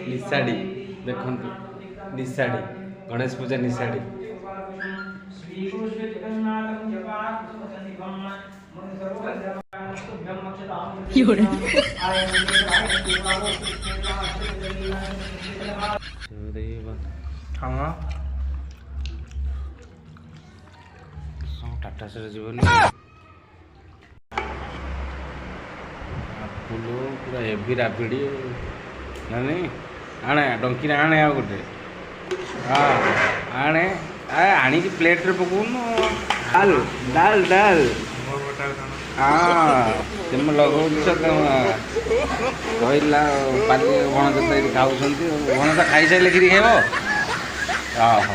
निशाड़ी देखु निशाड़ी गणेश पूजा निशाड़ी हाँ टाटा से जीवन फुल पूरा हेवी राबिड़ी नहीं आने डंकी आने आ गोटे हाँ आने आनी प्लेट रे पकौन डाल डाल डाल हाँ तुम लगौ कहला पाली भणजा खाऊँ भणजा खाई सारे कि खाइब हाँ।